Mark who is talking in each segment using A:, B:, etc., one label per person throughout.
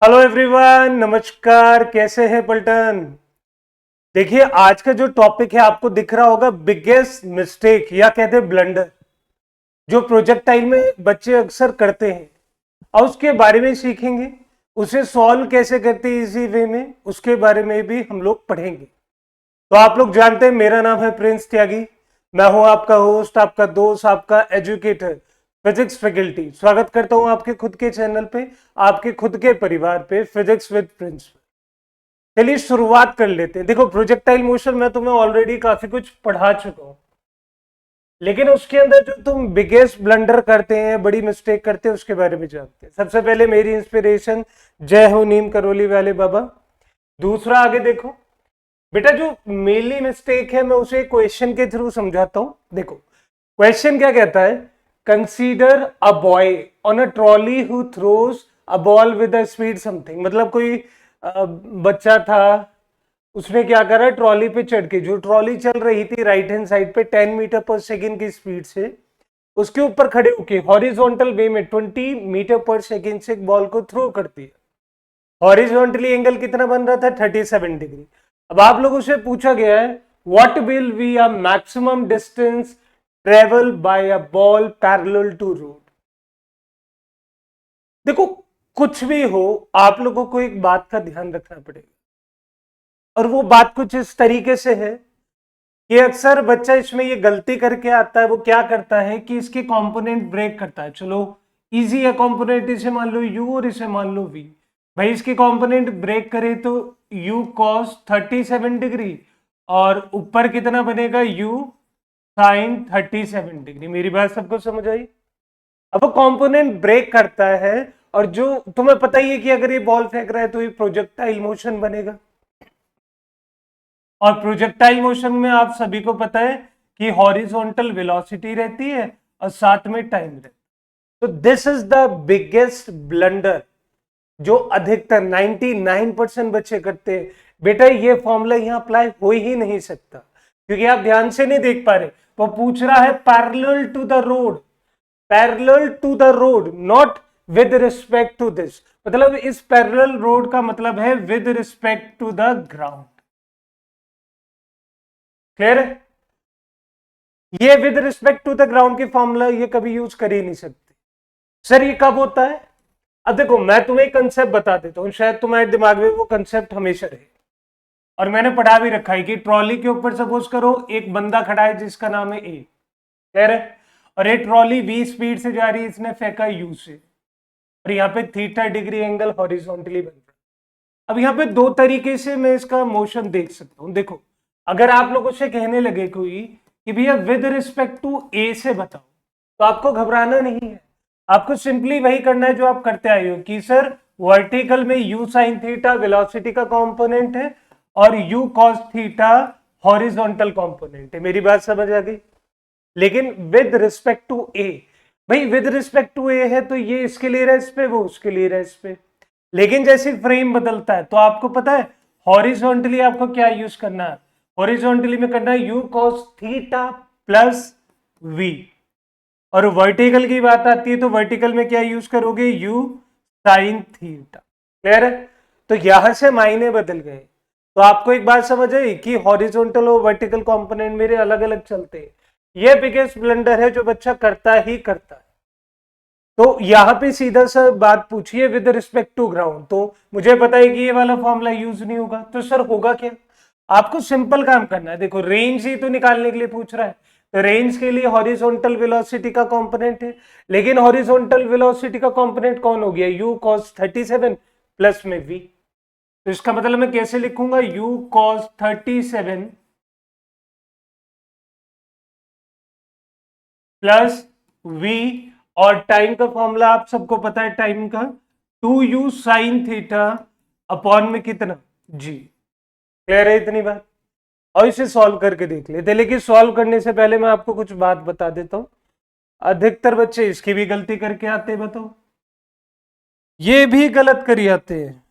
A: Hello everyone, नमस्कार। कैसे हैं पलटन? देखिए, आज का जो टॉपिक है आपको दिख रहा होगा, बिगेस्ट मिस्टेक या कहते हैं ब्लंडर, जो प्रोजेक्टाइल में बच्चे अक्सर करते हैं। और उसके बारे में सीखेंगे, उसे सॉल्व कैसे करते हैं इजी वे में, उसके बारे में भी हम लोग पढ़ेंगे। तो आप लोग जानते हैं, मेरा नाम है प्रिंस त्यागी। मैं हूं आपका होस्ट, आपका दोस्त, आपका एजुकेटर, फिजिक्स फैकल्टी। स्वागत करता हूं आपके खुद के चैनल पे, आपके खुद के परिवार पे, फिजिक्स विद प्रिंस। चलिए शुरुआत कर लेते हैं। देखो, प्रोजेक्टाइल मोशन में तुम्हें ऑलरेडी काफी कुछ पढ़ा चुका हूं, लेकिन उसके अंदर जो तुम बिगेस्ट ब्लंडर करते हैं, बड़ी मिस्टेक करते हैं, उसके बारे में जानते हैं। सबसे पहले मेरी इंस्पिरेशन, जय हो नीम करोली वाले बाबा। दूसरा, आगे देखो बेटा, जो मेनली मिस्टेक है मैं उसे क्वेश्चन के थ्रू समझाता हूं। देखो, क्वेश्चन क्या कहता है, consider a boy on a trolley who throws a ball with a speed something. मतलब कोई बच्चा था, उसने क्या करा, ट्रॉली पे चढ़ के, जो ट्रॉली चल रही थी राइट हैंड साइड पे 10 मीटर पर सेकेंड की स्पीड से, उसके ऊपर खड़े होके हॉरिजॉन्टल वे में 20 मीटर पर सेकेंड से एक बॉल को थ्रो कर दिया। हॉरिजॉन्टली एंगल कितना बन रहा था, 37 डिग्री। अब आप लोगों से पूछा गया है, what will be a maximum distance travel by a ball parallel to road. देखो, कुछ भी हो, आप लोगों को एक बात का ध्यान रखना पड़ेगा, और वो बात कुछ इस तरीके से है कि अक्सर बच्चा इसमें ये गलती करके आता है। वो क्या करता है कि इसके कंपोनेंट ब्रेक करता है। चलो, इजी है कंपोनेंट, इसे मान लो यू और इसे मान लो वी। भाई, इसके कंपोनेंट ब्रेक करे तो यू कॉस 37 डिग्री, और ऊपर कितना बनेगा, यू साइन 37 डिग्री। मेरी बात सबको समझ आई? अब वो कंपोनेंट ब्रेक करता है, और जो तुम्हें पता ही है कि अगर ये बॉल फेंक रहा है तो ये प्रोजेक्टाइल मोशन बनेगा। और प्रोजेक्टाइल मोशन में आप सभी को पता है कि हॉरिजॉन्टल वेलोसिटी रहती है और साथ में टाइम रहता है। तो this is the biggest blunder जो अधिकतर 99% बच्चे करते हैं। बेटा, ये फॉर्मूला यहां अप्लाई हो ही नहीं सकता, क्योंकि आप ध्यान से नहीं देख पा रहे। वो पूछ रहा है parallel to the road, parallel to the road, not with respect to this. मतलब इस पैरेलल रोड का मतलब है with respect to the ground. Clear है? ये with respect to the ground की फॉर्मूला ये कभी यूज कर ही नहीं सकते। सर, ये कब होता है? अब देखो, मैं तुम्हें कंसेप्ट बता देता हूं, शायद तुम्हारे दिमाग में वो कंसेप्ट हमेशा रहे, और मैंने पढ़ा भी रखा है कि ट्रॉली के ऊपर सपोज करो एक बंदा खड़ा है जिसका नाम है ए, कह रहे, और ये ट्रॉली वी स्पीड से जा रही है, इसने फेंका यू से, और यहाँ पे थीटा डिग्री एंगल हॉरिजॉन्टली बन रहा है। अब यहाँ पे दो तरीके से मैं इसका मोशन देख सकता हूं। देखो, अगर आप लोगों से कहने लगे कोई कि भैया विद रिस्पेक्ट टू ए से बताओ, तो आपको घबराना नहीं है। आपको सिंपली वही करना है जो आप करते आए हो कि सर, वर्टिकल में u साइन थीटा वेलोसिटी का कंपोनेंट है, और u cos theta horizontal component है। मेरी बात समझ आ गई? लेकिन विद रिस्पेक्ट टू ए, भाई विद रिस्पेक्ट टू ए है तो ये इसके लिए रहा इस पे, वो उसके लिए रहा इस पे। लेकिन जैसे फ्रेम बदलता है तो आपको पता है हॉरिजॉन्टली आपको क्या यूज करना है, हॉरिजॉन्टली में करना है u cos theta plus v. और वर्टिकल की बात आती है तो वर्टिकल में क्या यूज करोगे, यू साइन थीटा। क्लियर है? तो यहां से मायने बदल गए। तो आपको एक बात समझ आई कि हॉरिजॉन्टल और वर्टिकल कंपोनेंट मेरे अलग अलग चलते हैं। यह बिगेस्ट ब्लंडर है जो बच्चा करता ही करता है। तो यहां पे सीधा सा बात पूछिए विद रिस्पेक्ट टू ग्राउंड, तो मुझे पता है कि ये वाला फॉर्मूला यूज नहीं होगा, तो सर होगा क्या? आपको सिंपल काम करना है। देखो, रेंज ही तो निकालने के लिए पूछ रहा है, तो रेंज के लिए हॉरिजॉन्टल वेलोसिटी का कंपोनेंट है, लेकिन हॉरिजॉन्टल वेलोसिटी का कंपोनेंट कौन हो गया, u cos 37 प्लस में v। तो इसका मतलब मैं कैसे लिखूंगा, u cos 37 प्लस v, और टाइम का फॉर्मूला आप सबको पता है, टाइम का 2u साइन थीटा अपॉन में कितना, g। क्लियर है इतनी बात? और इसे सॉल्व करके देख लेते हैं। लेकिन सॉल्व करने से पहले मैं आपको कुछ बात बता देता हूं। अधिकतर बच्चे इसकी भी गलती करके आते हैं, बताओ, ये भी गलत करी आते हैं।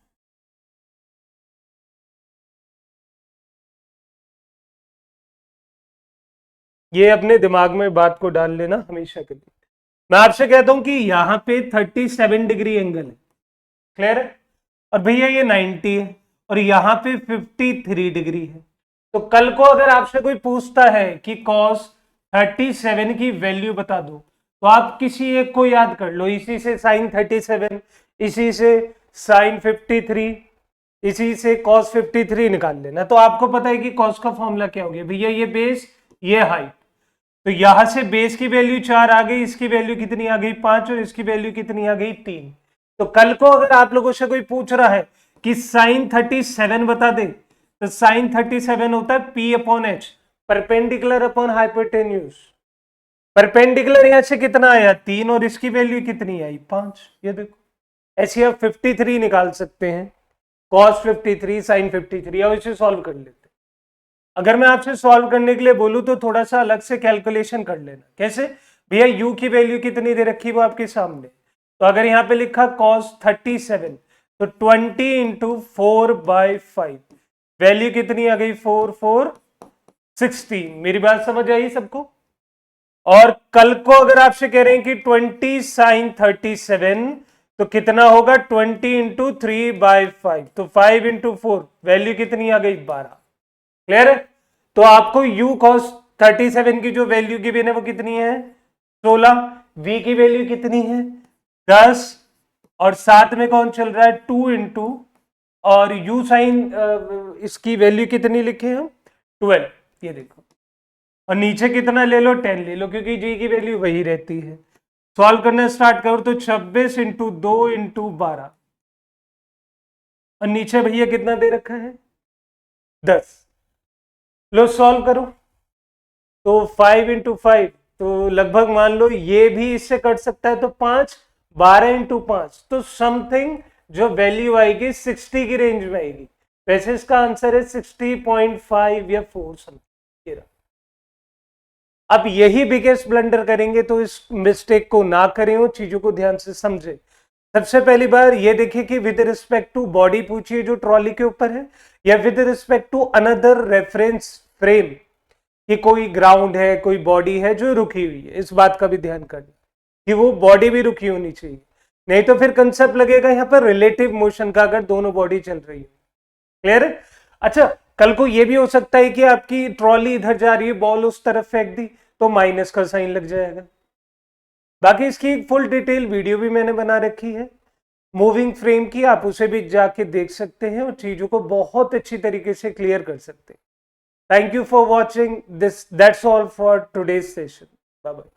A: ये अपने दिमाग में बात को डाल लेना हमेशा के लिए। मैं आपसे कहता हूं कि यहां पे 37 डिग्री एंगल है। क्लियर है? और भैया ये 90 है और यहाँ पे 53 डिग्री है। तो कल को अगर आपसे कोई पूछता है कि cos 37 की वैल्यू बता दो, तो आप किसी एक को याद कर लो, इसी से sin 37, इसी से sin 53, इसी से cos 53 निकाल लेना। तो आपको पता है कि cos का फॉर्मूला क्या हो गया भैया, ये बेस ये हाइट, तो यहां से बेस की वैल्यू 4 आ गई, इसकी वैल्यू कितनी आ गई 5 और इसकी वैल्यू कितनी आ गई 3। तो कल को अगर आप लोगों से कोई पूछ रहा है कि sin 37 बता दे, तो sin 37 होता है P upon H, perpendicular upon hypotenuse. Perpendicular यहां से कितना आया 3 और इसकी वैल्यू कितनी आई 5। ये देखो ऐसे आप 53 निकाल सकते हैं, cos 53 sin 53, और इसे सॉल्व कर लेते हैं। अगर मैं आपसे सॉल्व करने के लिए बोलूं तो थोड़ा सा अलग से कैलकुलेशन कर लेना। कैसे भैया, u की वैल्यू कितनी दे रखी वो आपके सामने, तो अगर यहाँ पे लिखा cos 37, तो 20 इंटू 4/5, वैल्यू कितनी आ गई 4 16। मेरी बात समझ आई सबको? और कल को अगर आपसे कह रहे हैं कि 20 sin 37, तो कितना होगा 20 इंटू 3/5, तो 5 इंटू 4, वैल्यू कितनी आ गई 12। क्लियर है? तो आपको u cos 37 की जो वैल्यू गिवन है वो कितनी है 16, v की वैल्यू कितनी है 10, और साथ में कौन चल रहा है 2 इंटू, और u साइन इसकी वैल्यू कितनी लिखे हम 12, ये देखो, और नीचे कितना ले लो 10 ले लो, क्योंकि g की वैल्यू वही रहती है। सॉल्व करना स्टार्ट करो तो 26 इंटू 2 इंटू 12, और नीचे भैया कितना दे रखा है 10। लो सॉल्व करो, तो 5 इंटू 5, तो लगभग मान लो ये भी इससे कट सकता है, तो 5, 12 इंटू 5, तो समथिंग जो वैल्यू आएगी 60 की रेंज में आएगी। वैसे इसका आंसर है 60.5 या 4 समथिंग। अब यही बिगेस्ट ब्लंडर करेंगे, तो इस मिस्टेक को ना करें, उन चीजों को ध्यान से समझे। सबसे पहली बार ये देखिए कि विद रिस्पेक्ट टू बॉडी पूछिए जो ट्रॉली के ऊपर है, या with respect to another reference frame, कि कोई ग्राउंड है, कोई बॉडी है जो रुकी हुई है। इस बात का भी ध्यान करना कि वो बॉडी भी रुकी होनी चाहिए, नहीं तो फिर कंसेप्ट लगेगा यहाँ पर रिलेटिव मोशन का, अगर दोनों बॉडी चल रही है। क्लियर है? अच्छा, कल को ये भी हो सकता है कि आपकी ट्रॉली इधर जा रही है, बॉल उस तरफ फेंक दी, तो माइनस का साइन लग जाएगा। बाकी इसकी फुल डिटेल वीडियो भी मैंने बना रखी है मूविंग फ्रेम की, आप उसे भी जाके देख सकते हैं और चीजों को बहुत अच्छी तरीके से क्लियर कर सकते हैं। Thank you for watching this. That's all for today's session. Bye bye.